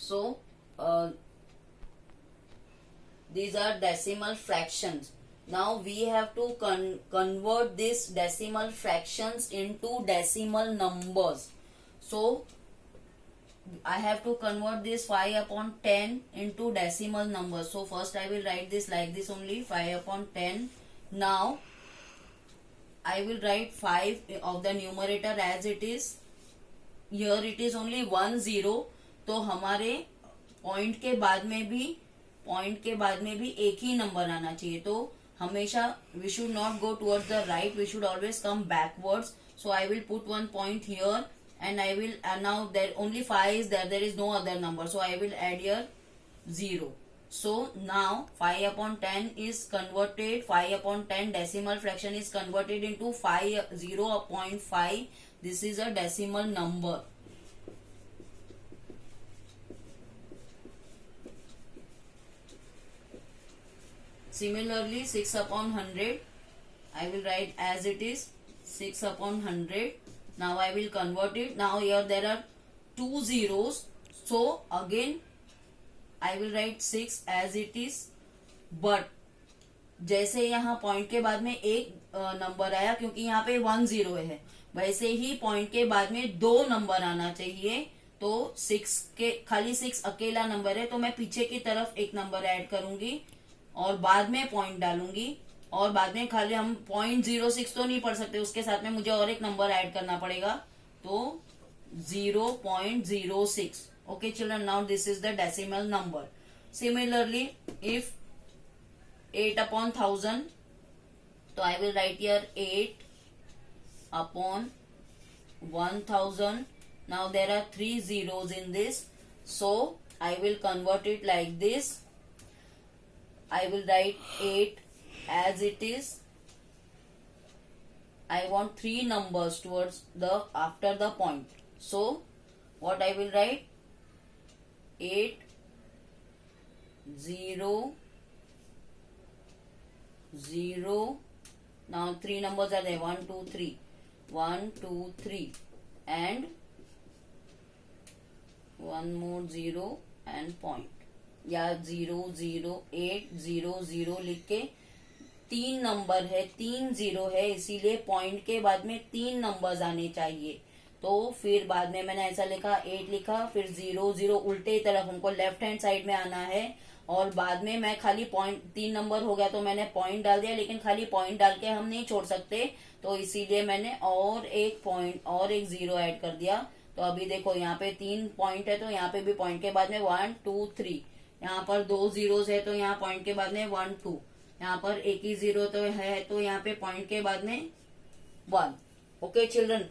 So these are decimal fractions. Now we have to convert these decimal fractions into decimal numbers. So I have to convert this 5 upon 10 into decimal numbers. So first I will write this like this only, 5 upon 10. Now I will write 5 of the numerator as it is. Here it is only 1 0. तो हमारे point के बाद में भी एक ही number आना चाहिए. तो हमेशा we should not go towards the right, we should always come backwards. So I will put one point here and I will now there only 5 is there is no other number, so I will add here 0. So now 5 upon 10 is converted, 5 upon 10 decimal fraction is converted into 0.5. This is a decimal number. Similarly 6 upon 100 I will write as it is, 6 upon 100. Now I will convert it. Now here there are 2 zeros, so again I will write 6 as it is. But जैसे यहाँ point के बाद में एक number आया, क्योंकि यहाँ पे 1 0 है, वैसे ही पॉइंट के बाद में 2 नंबर आना चाहिए. तो 6 के खाली 6 अकेला नंबर है, तो मैं पीछे की तरफ एक नंबर ऐड करूंगी और बाद में पॉइंट डालूंगी. और बाद में खाली हम 0.06 तो नहीं पढ़ सकते, उसके साथ में मुझे और एक नंबर ऐड करना पड़ेगा. तो 0.06. Okay children, now this is the decimal number. Similarly, if 8 upon 1000, so I will write here 8 upon 1000. Now there are 3 zeros in this, so I will convert it like this. I will write 8 as it is. I want 3 numbers towards the after the point. So what I will write, 8 0 0. Now 3 numbers are there, 1 2 3, 1 2 3, and one more 0 and point. या 0 0 8 0 0 लिख के, 3 number है, 3 0 है, इसीलिए point के बाद में 3 numbers आने चाहिए. तो फिर बाद में मैंने ऐसा लिखा, 8 लिखा, फिर 0 0 उल्टे तरफ हमको लेफ्ट हैंड साइड में आना है. और बाद में मैं खाली पॉइंट, 3 नंबर हो गया तो मैंने पॉइंट डाल दिया, लेकिन खाली पॉइंट डाल के हम नहीं छोड़ सकते, तो इसीलिए मैंने और एक पॉइंट और एक 0 ऐड कर दिया. तो अभी देखो यहाँ पे 3 पॉइंट है, तो यहाँ पे भी पॉइंट के बाद में 1 2 3. यहाँ पर 2 जीरोस है, तो यहाँ पॉइंट के बाद में 1 2. यहाँ पर एक ही 0 तो है, तो यहाँ पे पॉइंट के बाद में 1. Okay children,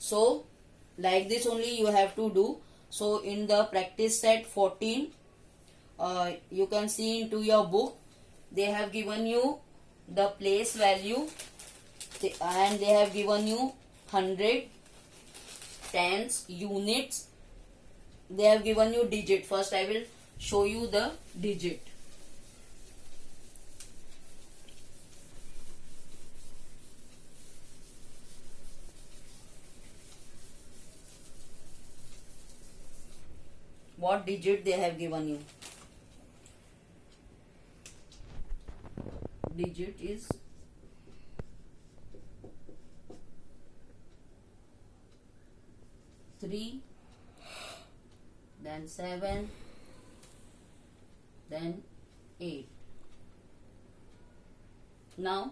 so like this only you have to do. So in the practice set 14, you can see into your book, they have given you the place value and they have given you 100, tens, units. They have given you digit. First I will show you the digit. What digit they have given you? Digit is 3, then 7, then 8. Now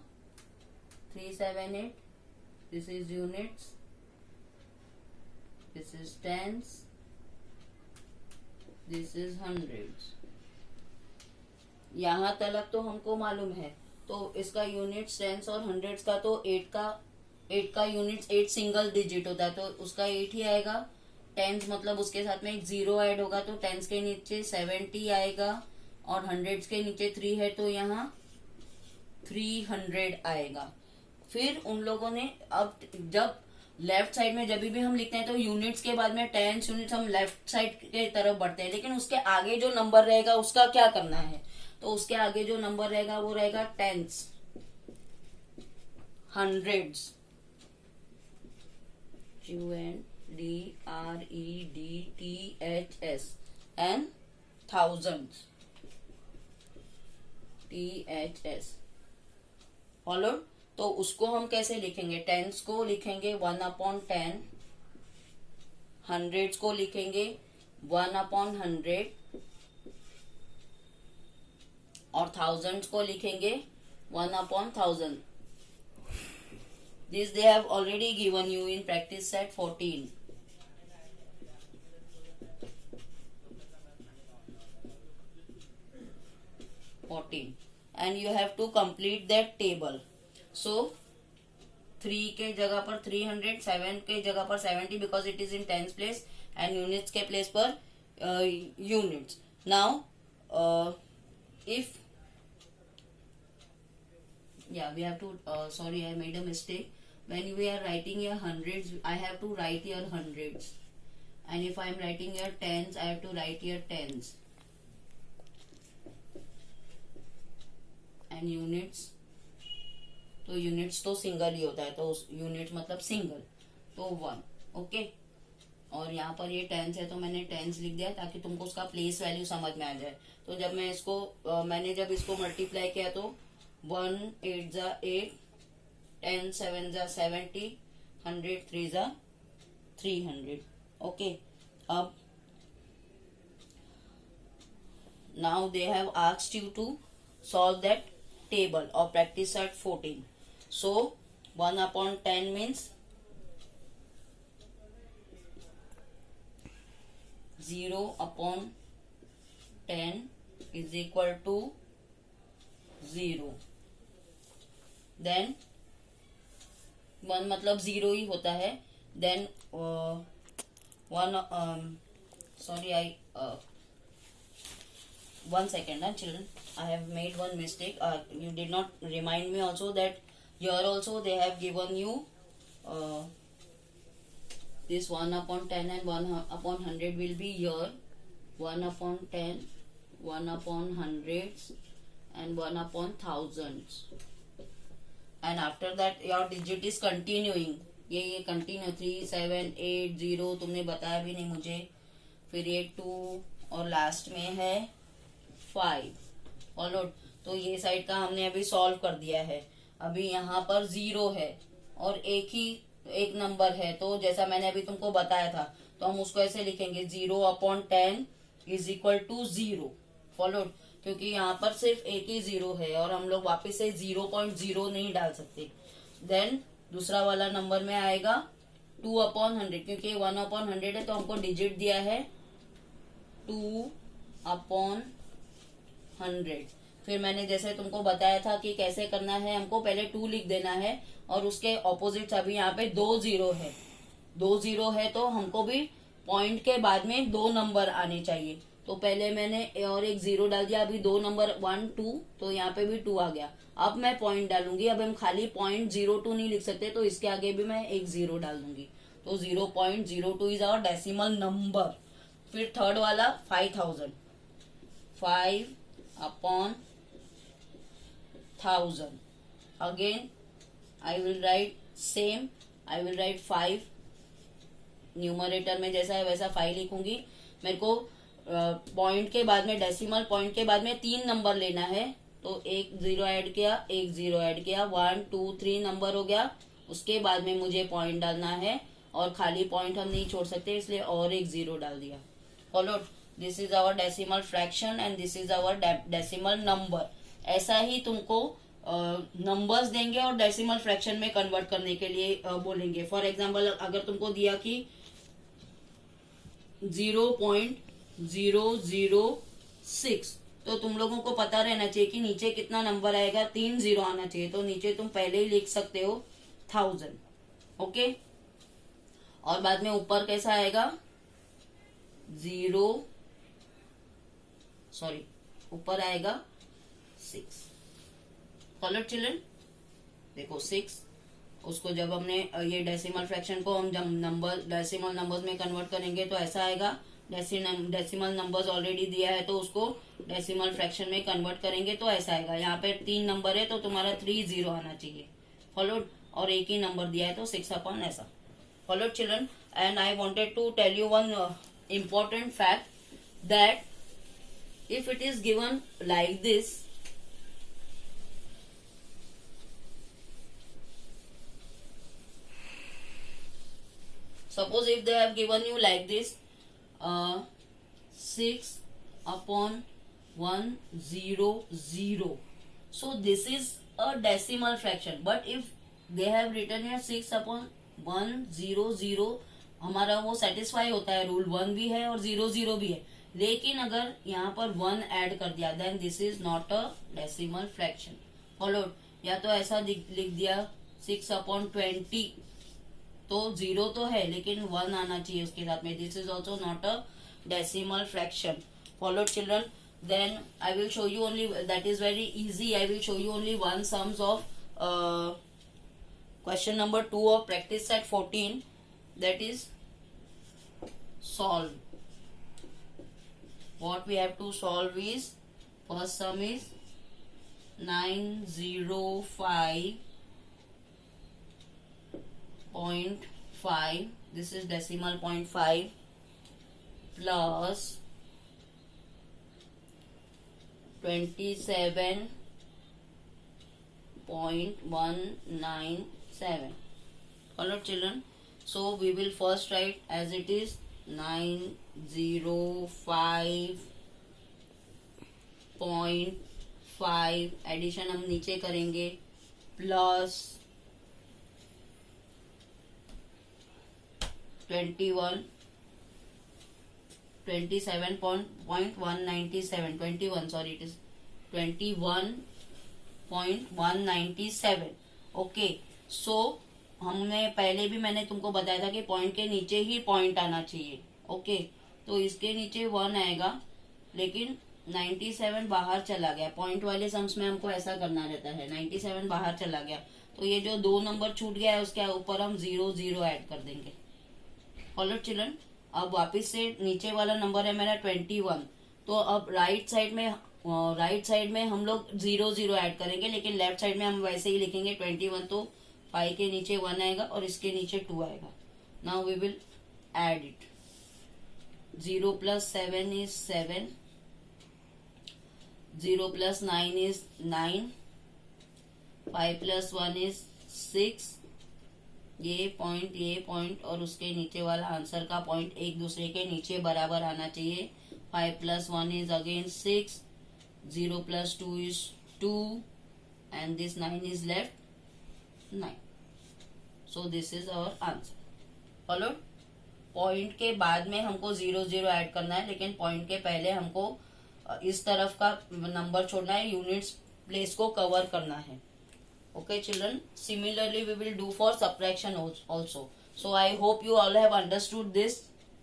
3 7 8, this is units, this is tens, this is hundreds. यहाँ तक तो हमको मालूम है, तो इसका units, tense और hundreds का तो 8 का यूनिट्स 8 सिंगल डिजिट होता है, तो उसका 8 ही आएगा. टेंस मतलब उसके साथ में एक 0 ऐड होगा, तो टेंस के नीचे 70 आएगा, और हंड्रेड्स के नीचे 3 है, तो यहाँ 300 आएगा. फिर उन लोगों ने अब जब लेफ्ट साइड में जब भी हम लिखते हैं तो यूनिट्स के बाद में टेंस यूनिट्स हम लेफ्ट साइड के तरफ बढ़ते हैं, लेकिन उसके आगे जो नंबर रहेगा उसका क्या करना है. तो उसके आगे जो नंबर रहेगा वो रहेगा tens, hundreds, UNDREDTHS, and thousands, THS। Followed. तो उसको हम कैसे लिखेंगे? टेंस को लिखेंगे 1/10, हंड्रेड्स को लिखेंगे 1/100 और थाउजेंड्स को लिखेंगे 1/1000। This they have already given you in practice set 14। And you have to complete that table. So 3 के जगह पर 300, 7 के जगह पर 70 because it is in tens place, and units के प्लेस पर units. Now if yeah we have to sorry, I made a mistake. When we are writing here hundreds, I have to write here hundreds, and if I am writing here tens, I have to write here tens. And units, तो units तो single ही होता है, तो unit मतलब single, तो 1। Okay. और यहाँ पर ये टेंस है तो मैंने टेंस लिख दिया ताकि तुमको उसका प्लेस वैल्यू समझ में आ जाए। तो जब मैं इसको मैंने जब इसको मल्टीप्लाई किया तो 1 8 जा 8, 10 7 जा 70, 100 3 जा 300। ओके। अब now they have asked you to solve that table or practice at 14. So 1/10 means 0/10 is equal to 0. Then 1 मतलब 0 ही होता है। Then 1 sorry, one second, children, I have made one mistake. You did not remind me also that here also they have given you this 1/10 and 1/100 will be here 1/10, 1/100s and 1/1000s, and after that your digit is continuing, ये continue 3 7 8 0 तुमने बताया भी नहीं मुझे, फिर ये 2 और last में है 5। फॉलोड। तो ये साइड का हमने अभी सॉल्व कर दिया है। अभी यहाँ पर 0 है और एक नंबर है, तो जैसा मैंने अभी तुमको बताया था तो हम उसको ऐसे लिखेंगे 0/10 इज इक्वल टू 0। फॉलोड। क्योंकि यहाँ पर सिर्फ एक ही 0 है और हम लोग वापस से 0.0 नहीं डाल सकते। देन दूसरा वाला नंबर में आएगा 2/100, क्योंकि 1/100 है तो हमको डिजिट दिया है 2/100। फिर मैंने जैसे तुमको बताया था कि कैसे करना है, हमको पहले 2 लिख देना है और उसके ऑपोजिट अभी यहाँ पे 2 0 है, 2 0 है तो हमको भी पॉइंट के बाद में 2 नंबर आने चाहिए। तो पहले मैंने और एक 0 डाल दिया, अभी 2 नंबर 1 2, तो यहाँ पे भी 2 आ गया। अब मैं पॉइंट डालूंगी, अब हम खाली .02 नहीं लिख सकते तो इसके आगे भी मैं एक 0 डाल दूंगी, तो 0.02 इज आवर डेसिमल नंबर। फिर थर्ड वाला 5000, 5/1000। Again I will write same, I will write 5, numerator में जैसा है वैसा 5 लिखूंगी। मेरे को पॉइंट के बाद में, डेसिमल पॉइंट के बाद में 3 नंबर लेना है, तो एक 0 ऐड किया, एक 0 ऐड किया, 1 2 3 नंबर हो गया। उसके बाद में मुझे पॉइंट डालना है और खाली पॉइंट हम नहीं छोड़ सकते, इसलिए और एक 0 डाल दिया। Followed. This is our decimal fraction and this is our decimal number. ऐसा ही तुमको नंबर्स देंगे और डेसिमल फ्रैक्शन में कन्वर्ट करने के लिए बोलेंगे। फॉर एग्जाम्पल अगर तुमको दिया कि 0.006, तो तुम लोगों को पता रहना चाहिए कि नीचे कितना नंबर आएगा, 3 0 आना चाहिए, तो नीचे तुम पहले ही लिख सकते हो 1000। ओके। और बाद में ऊपर कैसा आएगा, ऊपर आएगा 6। Follow children. देखो 6, उसको जब हमने ये डेसिमल फ्रैक्शन को हम जब डेसिमल नंबर्स में कन्वर्ट करेंगे तो ऐसा आएगा। डेसिमल नंबर्स ऑलरेडी दिया है तो उसको डेसिमल फ्रैक्शन में कन्वर्ट करेंगे तो ऐसा आएगा। यहाँ पे 3 नंबर है तो तुम्हारा 3 0 आना चाहिए। फॉलोड। और एक ही नंबर दिया है तो 6/, ऐसा। Followed children. And I wanted to tell you one important fact that if it is given like this, suppose if they have given you like this, 6 upon 100, so this is a decimal fraction. But if they have written here 6 upon 100, हमारा वो satisfy होता है, rule 1 भी है और 00 भी है. लेकिन अगर यहाँ पर 1 ऐड कर दिया, then this is not a decimal fraction. Followed. या तो ऐसा लिख दिया 6 अपॉन 20, तो 0 तो है लेकिन 1 आना चाहिए उसके साथ में. This is also not a decimal fraction. Followed children. Then I will show you only, that is very easy, I will show you only one sums of question number 2 of practice set 14, that is solve. What we have to solve is, first sum is 905.5, this is decimal 0.5, plus 27.197. Follow children. So we will first write as it is 905.5, addition हम नीचे करेंगे, plus 21.197. Okay. सो हमने पहले भी मैंने तुमको बताया था कि पॉइंट के नीचे ही पॉइंट आना चाहिए. ओके. तो इसके नीचे 1 आएगा, लेकिन 97 बाहर चला गया. पॉइंट वाले सम्स में हमको ऐसा करना रहता है. 97 बाहर चला गया, तो ये जो 2 नंबर छूट गया है उसके ऊपर हम 00 ऐड कर देंगे. Follow children. अब वापस से नीचे वाला नंबर है मेरा 21, तो अब राइट साइड में हम लोग 00 ऐड करेंगे, लेकिन लेफ्ट साइड में हम वैसे ही लिखेंगे 21. तो 5 के नीचे 1 आएगा और इसके नीचे 2 आएगा. Now we will add it. 0 plus 7 is 7, 0 plus 9 is 9, 5 plus 1 is 6. ये पॉइंट और उसके नीचे वाला आंसर का पॉइंट एक दूसरे के नीचे बराबर आना चाहिए. 5 plus 1 is again 6, 0 plus 2 is 2, and this 9 is left 9. So this is our answer. Follow? Point के बाद में हमको 00 ऐड करना है, लेकिन पॉइंट के पहले हमको इस तरफ का नंबर छोड़ना है, यूनिट्स प्लेस को कवर करना है. Okay children, similarly we will do for subtraction also. So I hope you all have understood this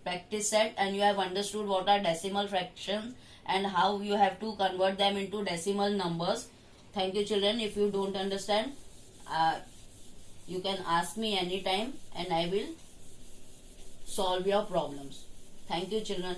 practice set, and you have understood what are decimal fractions and how you have to convert them into decimal numbers. Thank you children. If you don't understand, you can ask me anytime and I will solve your problems. Thank you children.